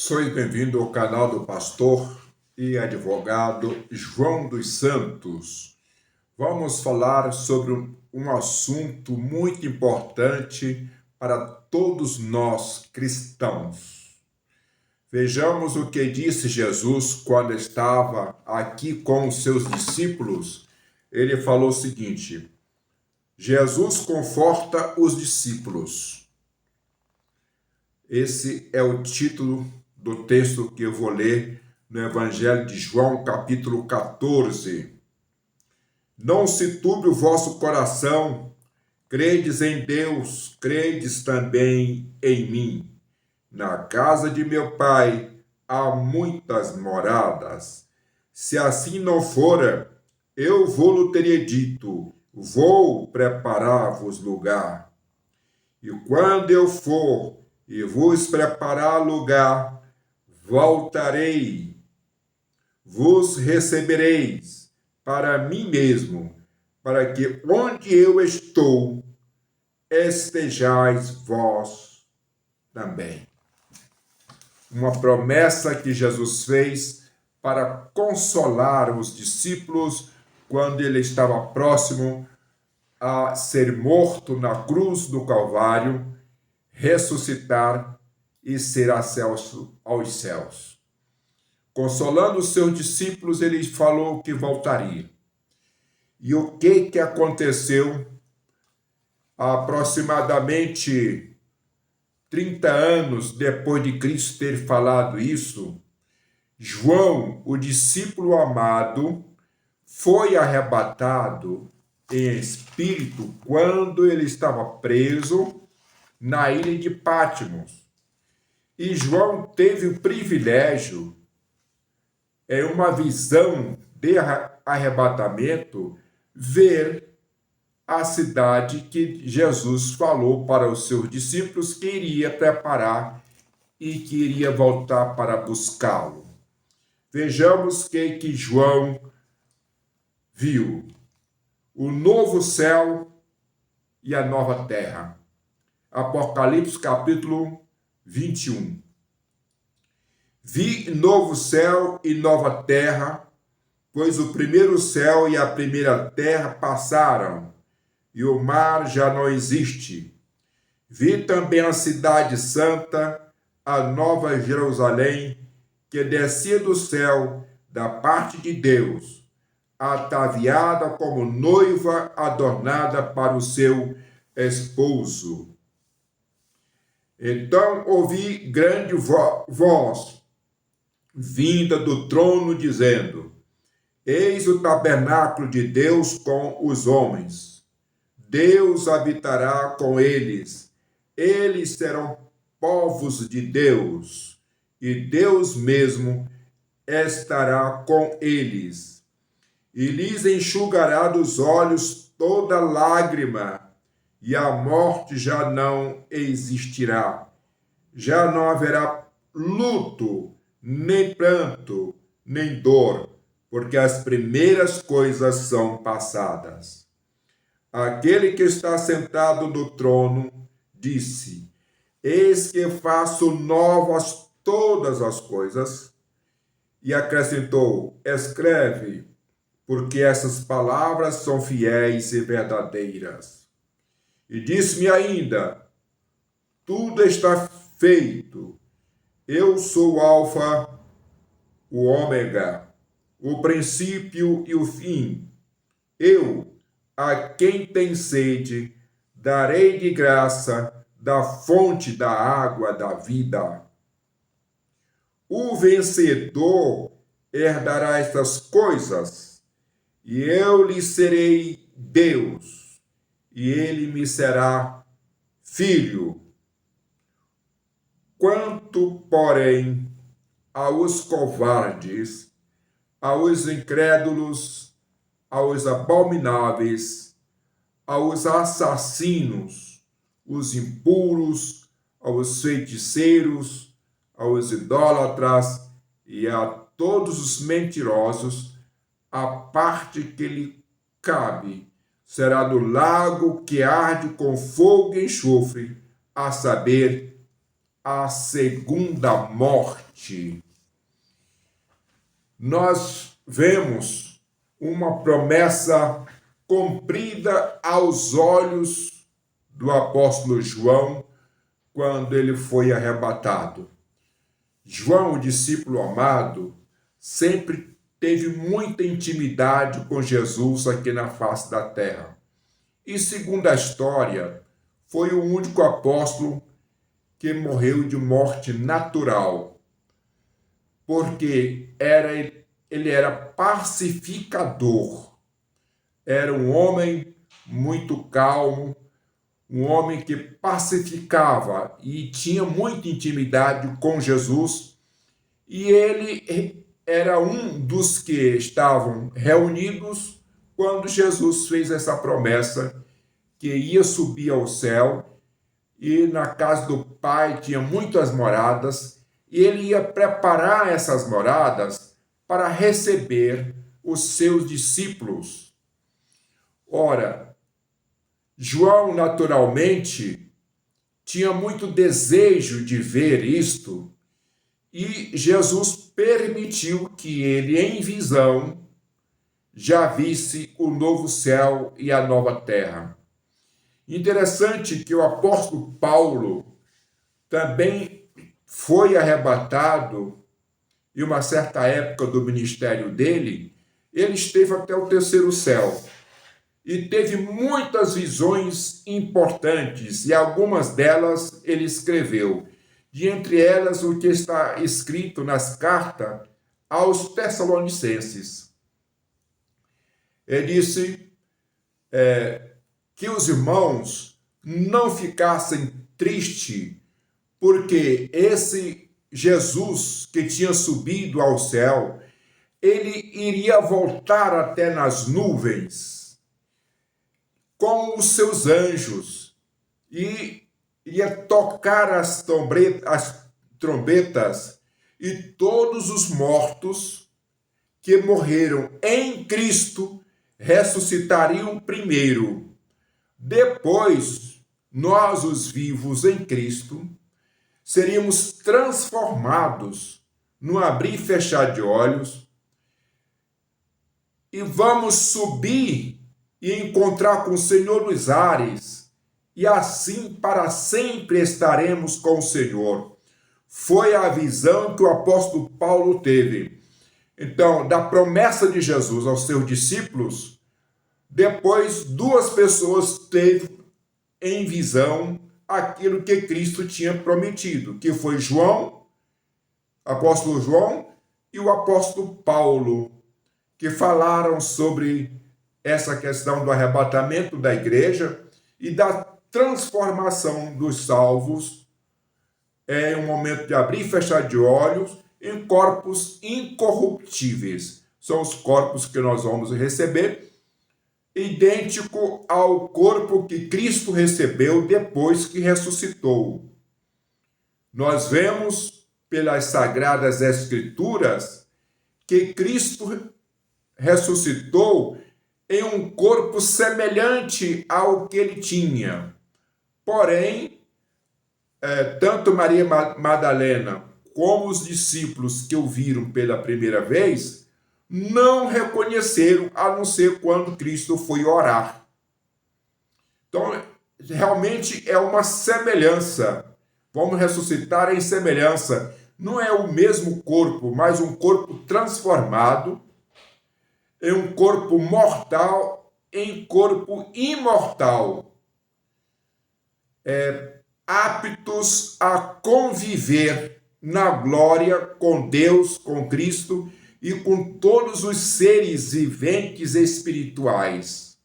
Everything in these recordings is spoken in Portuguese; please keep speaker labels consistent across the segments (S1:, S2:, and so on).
S1: Sois bem-vindo ao canal do pastor e advogado João dos Santos. Vamos falar sobre um assunto muito importante para todos nós cristãos. Vejamos o que disse Jesus quando estava aqui com os seus discípulos. Ele falou o seguinte: Jesus conforta os discípulos. Esse é o título do texto que eu vou ler no Evangelho de João, capítulo 14. Não se turbe o vosso coração, credes em Deus, credes também em mim. Na casa de meu Pai há muitas moradas. Se assim não fora, eu vou-lo teria dito, vou preparar-vos lugar. E quando eu for e vos preparar lugar, voltarei, vos recebereis para mim mesmo, para que onde eu estou, estejais vós também. Uma promessa que Jesus fez para consolar os discípulos quando ele estava próximo a ser morto na cruz do Calvário, ressuscitar e ser ascenso aos céus. Consolando os seus discípulos, ele falou que voltaria. E o que aconteceu? Aproximadamente 30 anos depois de Cristo ter falado isso, João, o discípulo amado, foi arrebatado em espírito quando ele estava preso na ilha de Patmos. E João teve o privilégio, em uma visão de arrebatamento, ver a cidade que Jesus falou para os seus discípulos que iria preparar e que iria voltar para buscá-lo. Vejamos que João viu: o novo céu e a nova terra. Apocalipse capítulo 21. Vi novo céu e nova terra, pois o primeiro céu e a primeira terra passaram, e o mar já não existe. Vi também a cidade santa, a nova Jerusalém, que descia do céu da parte de Deus, ataviada como noiva adornada para o seu esposo. Então ouvi grande voz vinda do trono, dizendo: Eis o tabernáculo de Deus com os homens. Deus habitará com eles. Eles serão povos de Deus, e Deus mesmo estará com eles. E lhes enxugará dos olhos toda lágrima, e a morte já não existirá. Já não haverá luto, nem pranto, nem dor, porque as primeiras coisas são passadas. Aquele que está sentado no trono disse: Eis que faço novas todas as coisas. E acrescentou: Escreve, porque essas palavras são fiéis e verdadeiras. E disse-me ainda: Tudo está feito. Eu sou o Alfa, o Ômega, o princípio e o fim. Eu, a quem tem sede, darei de graça da fonte da água da vida. O vencedor herdará estas coisas, e eu lhe serei Deus, e ele me será filho. Quanto, porém, aos covardes, aos incrédulos, aos abomináveis, aos assassinos, os impuros, aos feiticeiros, aos idólatras e a todos os mentirosos, a parte que lhe cabe será no lago que arde com fogo e enxofre, a saber, a segunda morte, nós vemos uma promessa cumprida aos olhos do apóstolo João quando ele foi arrebatado. João, o discípulo amado, sempre teve muita intimidade com Jesus aqui na face da terra. E segundo a história, foi o único apóstolo que morreu de morte natural, porque ele era pacificador, era um homem muito calmo, um homem que pacificava e tinha muita intimidade com Jesus, e ele era um dos que estavam reunidos quando Jesus fez essa promessa que ia subir ao céu, e na casa do Pai tinha muitas moradas, e ele ia preparar essas moradas para receber os seus discípulos. Ora, João naturalmente tinha muito desejo de ver isto, e Jesus permitiu que ele, em visão, já visse o novo céu e a nova terra. Interessante que o apóstolo Paulo também foi arrebatado, em uma certa época do ministério dele, ele esteve até o terceiro céu e teve muitas visões importantes, e algumas delas ele escreveu. De entre elas, o que está escrito nas cartas aos Tessalonicenses. Ele disse que os irmãos não ficassem tristes, porque esse Jesus que tinha subido ao céu, ele iria voltar até nas nuvens com os seus anjos e ia tocar as trombetas, e todos os mortos que morreram em Cristo ressuscitariam primeiro. Depois, nós, os vivos em Cristo, seríamos transformados no abrir e fechar de olhos, e vamos subir e encontrar com o Senhor nos ares, e assim para sempre estaremos com o Senhor. Foi a visão que o apóstolo Paulo teve. Então, da promessa de Jesus aos seus discípulos, depois duas pessoas teve em visão aquilo que Cristo tinha prometido, que foi João, apóstolo João, e o apóstolo Paulo, que falaram sobre essa questão do arrebatamento da igreja e da transformação dos salvos em um momento de abrir e fechar de olhos em corpos incorruptíveis. São os corpos que nós vamos receber, idêntico ao corpo que Cristo recebeu depois que ressuscitou. Nós vemos pelas Sagradas Escrituras que Cristo ressuscitou em um corpo semelhante ao que ele tinha. Porém, tanto Maria Madalena como os discípulos que o viram pela primeira vez não reconheceram, a não ser quando Cristo foi orar. Então, realmente é uma semelhança. Vamos ressuscitar em semelhança. Não é o mesmo corpo, mas um corpo transformado em um corpo mortal, em corpo imortal. Aptos a conviver na glória com Deus, com Cristo e com todos os seres viventes espirituais.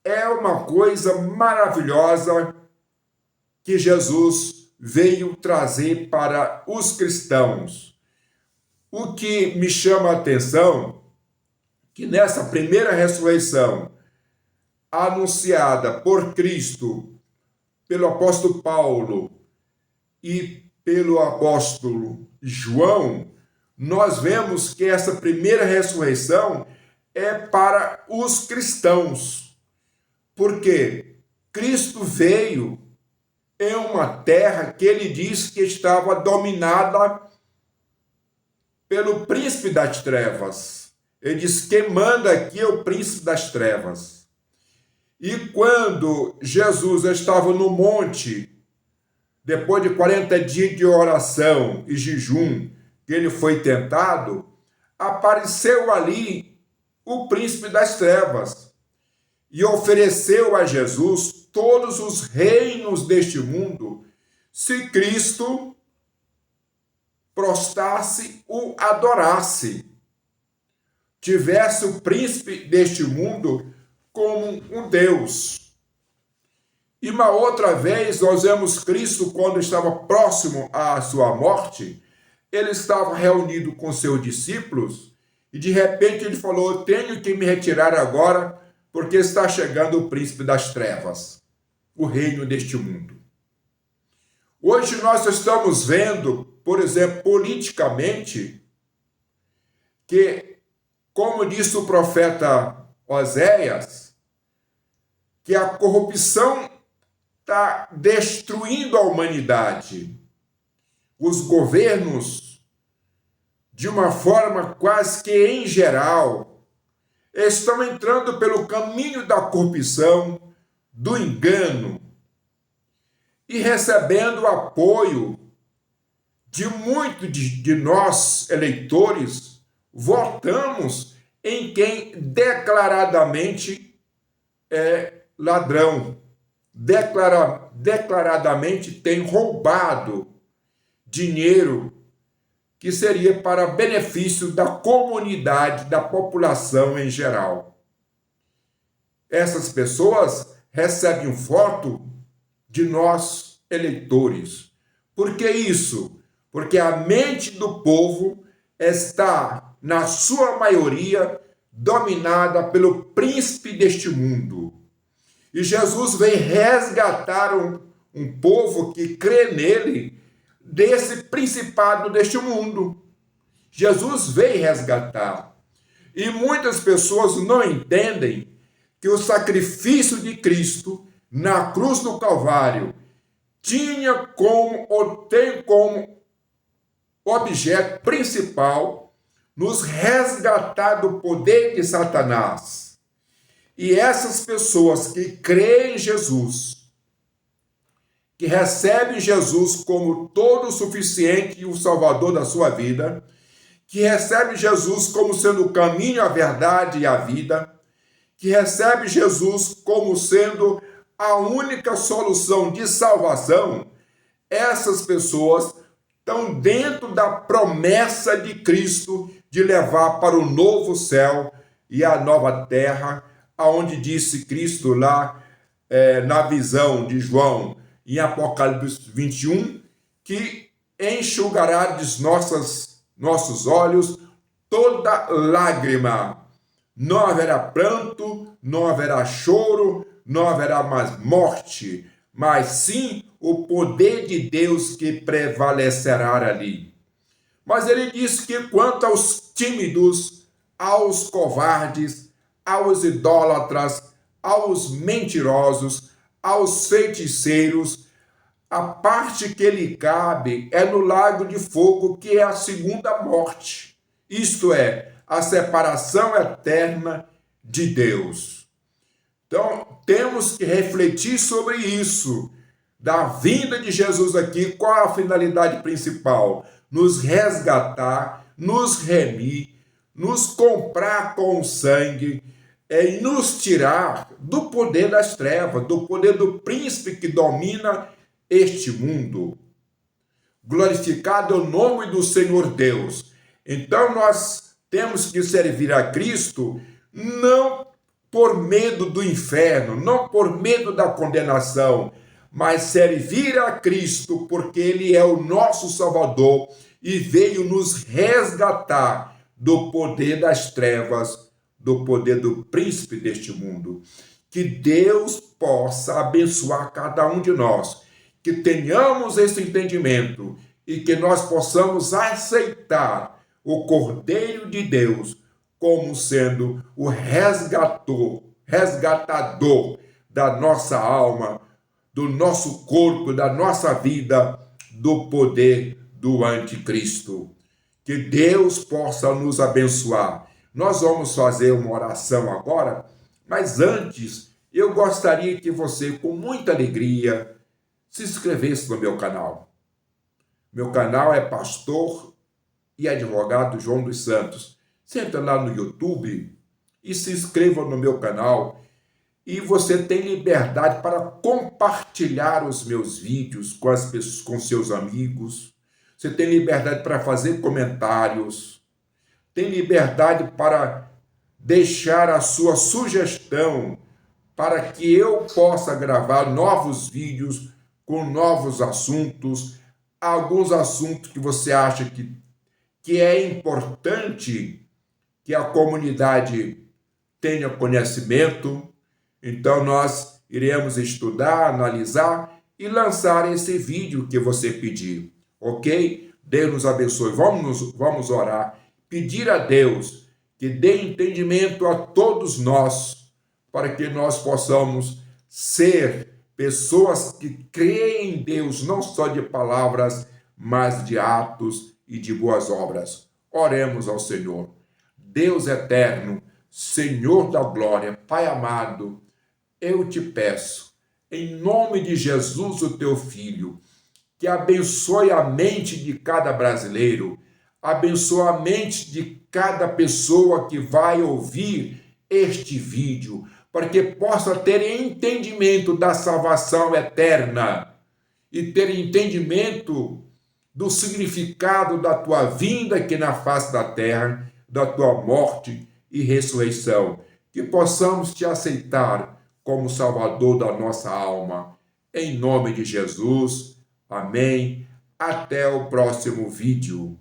S1: É uma coisa maravilhosa que Jesus veio trazer para os cristãos. O que me chama a atenção é que nessa primeira ressurreição anunciada por Cristo, pelo apóstolo Paulo e pelo apóstolo João, nós vemos que essa primeira ressurreição é para os cristãos, porque Cristo veio em uma terra que ele diz que estava dominada pelo príncipe das trevas. Ele diz: quem manda aqui é o príncipe das trevas. E quando Jesus estava no monte, depois de 40 dias de oração e jejum, que ele foi tentado, apareceu ali o príncipe das trevas e ofereceu a Jesus todos os reinos deste mundo, se Cristo prostrasse o adorasse, tivesse o príncipe deste mundo como um Deus. E uma outra vez nós vemos Cristo, quando estava próximo à sua morte, ele estava reunido com seus discípulos e de repente ele falou: eu tenho que me retirar agora, porque está chegando o príncipe das trevas, o reino deste mundo. Hoje nós estamos vendo, por exemplo, politicamente, que, como disse o profeta Oséias, que a corrupção está destruindo a humanidade. Os governos, de uma forma quase que em geral, estão entrando pelo caminho da corrupção, do engano, e recebendo o apoio de muitos de nós, eleitores, votamos em quem declaradamente é ladrão, declaradamente tem roubado dinheiro que seria para benefício da comunidade, da população em geral. Essas pessoas recebem um voto de nós, eleitores. Por que isso? Porque a mente do povo está, na sua maioria, dominada pelo príncipe deste mundo. E Jesus vem resgatar um povo que crê nele, desse principado deste mundo. Jesus veio resgatar. E muitas pessoas não entendem que o sacrifício de Cristo na cruz do Calvário tinha como, ou tem como objeto principal, nos resgatar do poder de Satanás. E essas pessoas que creem em Jesus, que recebem Jesus como todo o suficiente e o salvador da sua vida, que recebem Jesus como sendo o caminho, a verdade e a vida, que recebem Jesus como sendo a única solução de salvação, essas pessoas estão dentro da promessa de Cristo de levar para o novo céu e a nova terra, aonde disse Cristo lá na visão de João, em Apocalipse 21, que enxugará dos nossos olhos toda lágrima. Não haverá pranto, não haverá choro, não haverá mais morte, mas sim o poder de Deus que prevalecerá ali. Mas ele diz que quanto aos tímidos, aos covardes, aos idólatras, aos mentirosos, aos feiticeiros, a parte que lhe cabe é no lago de fogo, que é a segunda morte. Isto é, a separação eterna de Deus. Então, temos que refletir sobre isso, da vinda de Jesus aqui. Qual a finalidade principal? Nos resgatar, nos remir, nos comprar com o sangue, e nos tirar do poder das trevas, do poder do príncipe que domina este mundo. Glorificado é o nome do Senhor Deus. Então nós temos que servir a Cristo não por medo do inferno, não por medo da condenação, mas servir a Cristo porque Ele é o nosso Salvador e veio nos resgatar do poder das trevas, do poder do príncipe deste mundo. Que Deus possa abençoar cada um de nós, que tenhamos esse entendimento e que nós possamos aceitar o Cordeiro de Deus como sendo o resgatador da nossa alma, do nosso corpo, da nossa vida, do poder do anticristo. Que Deus possa nos abençoar. Nós vamos fazer uma oração agora, mas antes eu gostaria que você, com muita alegria, se inscrevesse no meu canal. Meu canal é Pastor e Advogado João dos Santos. Senta lá no YouTube e se inscreva no meu canal. E você tem liberdade para compartilhar os meus vídeos com as pessoas, com seus amigos. Você tem liberdade para fazer comentários. Tem liberdade para deixar a sua sugestão para que eu possa gravar novos vídeos com novos assuntos, alguns assuntos que você acha que é importante que a comunidade tenha conhecimento. Então nós iremos estudar, analisar e lançar esse vídeo que você pedir, ok? Deus nos abençoe. Vamos orar, pedir a Deus que dê entendimento a todos nós, para que nós possamos ser pessoas que creem em Deus, não só de palavras, mas de atos e de boas obras. Oremos ao Senhor. Deus eterno, Senhor da glória, Pai amado, eu te peço, em nome de Jesus, o teu Filho, que abençoe a mente de cada brasileiro, abençoe a mente de cada pessoa que vai ouvir este vídeo, para que possa ter entendimento da salvação eterna e ter entendimento do significado da tua vinda aqui na face da terra, da tua morte e ressurreição, que possamos te aceitar como Salvador da nossa alma. Em nome de Jesus, amém. Até o próximo vídeo.